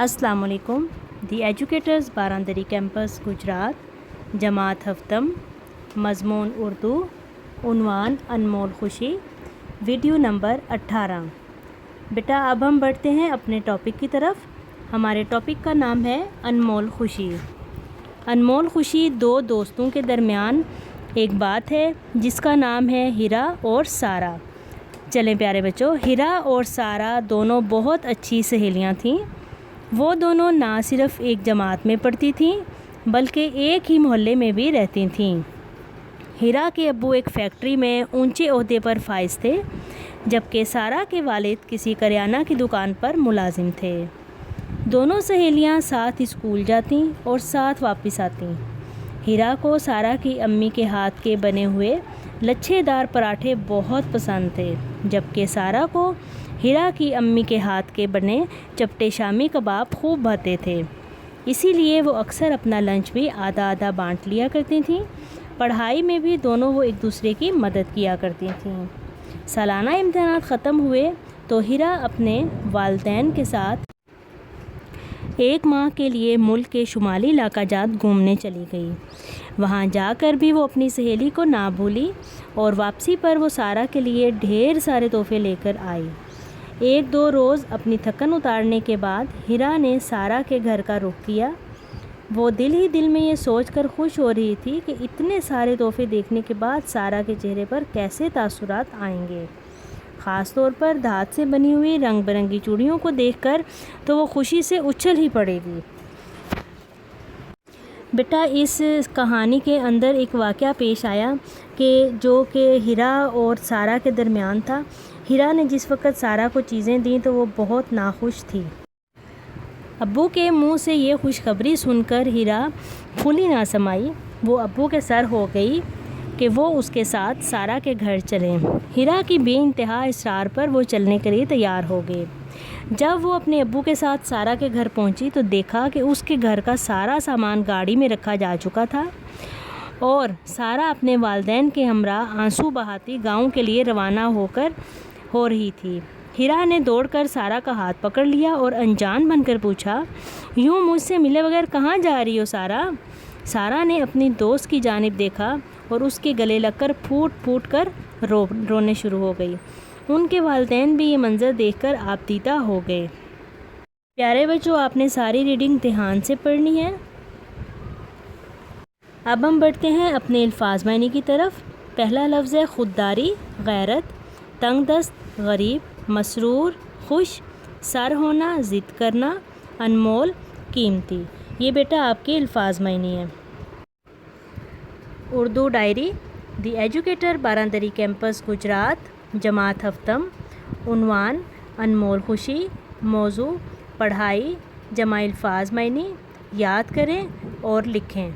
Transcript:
السلام علیکم. دی educators باراندری campus Gujarat, جماعت ہفتم، مضمون اردو، عنوان انمول خوشی، ویڈیو نمبر 18. بیٹا اب ہم بڑھتے ہیں اپنے ٹاپک کی طرف. ہمارے ٹاپک کا نام ہے انمول خوشی. انمول خوشی دو دوستوں کے درمیان ایک بات ہے جس کا نام ہے ہیرا اور سارا. چلیں پیارے بچوں، ہیرا اور سارا دونوں بہت اچھی سہیلیاں تھیں. وہ دونوں نہ صرف ایک جماعت میں پڑھتی تھیں بلکہ ایک ہی محلے میں بھی رہتی تھیں. ہیرا کے ابو ایک فیکٹری میں اونچے عہدے پر فائز تھے، جبکہ سارا کے والد کسی کریانہ کی دکان پر ملازم تھے. دونوں سہیلیاں ساتھ اسکول جاتیں اور ساتھ واپس آتیں. ہیرا کو سارا کی امی کے ہاتھ کے بنے ہوئے لچھے دار پراٹھے بہت پسند تھے، جبکہ سارا کو ہیرا کی امی کے ہاتھ کے بنے چپٹے شامی کباب خوب بھاتے تھے. اسی لیے وہ اکثر اپنا لنچ بھی آدھا آدھا بانٹ لیا کرتی تھیں. پڑھائی میں بھی دونوں وہ ایک دوسرے کی مدد کیا کرتی تھیں. سالانہ امتحانات ختم ہوئے تو ہیرا اپنے والدین کے ساتھ ایک ماہ کے لیے ملک کے شمالی علاقہ جات گھومنے چلی گئی. وہاں جا کر بھی وہ اپنی سہیلی کو نہ بھولی اور واپسی پر وہ سارا کے لیے ڈھیر سارے تحفے لے کر آئی. ایک دو روز اپنی تھکن اتارنے کے بعد ہیرا نے سارا کے گھر کا رخ کیا. وہ دل ہی دل میں یہ سوچ کر خوش ہو رہی تھی کہ اتنے سارے تحفے دیکھنے کے بعد سارا کے چہرے پر کیسے تاثرات آئیں گے. خاص طور پر دھات سے بنی ہوئی رنگ برنگی چوڑیوں کو دیکھ کر تو وہ خوشی سے اچھل ہی پڑے گی. بیٹا اس کہانی کے اندر ایک واقعہ پیش آیا جو کہ ہیرا اور سارا کے درمیان تھا. ہیرا نے جس وقت سارا کو چیزیں دیں تو وہ بہت ناخوش تھی. ابو کے منہ سے یہ خوشخبری سن کر ہیرا پھولی نہ سمائی. وہ ابو کے سر ہو گئی کہ وہ اس کے ساتھ سارا کے گھر چلیں. ہیرا کی بے انتہا اصرار پر وہ چلنے کے لیے تیار ہو گئے. جب وہ اپنے ابو کے ساتھ سارا کے گھر پہنچی تو دیکھا کہ اس کے گھر کا سارا سامان گاڑی میں رکھا جا چکا تھا اور سارا اپنے والدین کے ہمراہ آنسو بہاتی گاؤں کے لیے روانہ ہو رہی تھی. ہیرا نے دوڑ کر سارا کا ہاتھ پکڑ لیا اور انجان بن کر پوچھا، یوں مجھ سے ملے بغیر کہاں جا رہی ہو سارا؟ سارا نے اپنی دوست کی جانب دیکھا اور اس کے گلے لگ کر پھوٹ پھوٹ کر رونے شروع ہو گئی. ان کے والدین بھی یہ منظر دیکھ کر آبدیدہ ہو گئے. پیارے بچوں، آپ نے ساری ریڈنگ دھیان سے پڑھنی ہے. اب ہم بڑھتے ہیں اپنے الفاظ معنی کی طرف. پہلا لفظ ہے خودداری، غیرت، تنگ دست، غریب، مسرور، خوش، سر ہونا، ضد کرنا، انمول، قیمتی. یہ بیٹا آپ کے الفاظ معنی ہیں. اردو ڈائری. دی ایجوکیٹر باراندری کیمپس گجرات، جماعت ہفتم، عنوان انمول خوشی، موضوع پڑھائی، جمع الفاظ معنی. یاد کریں اور لکھیں.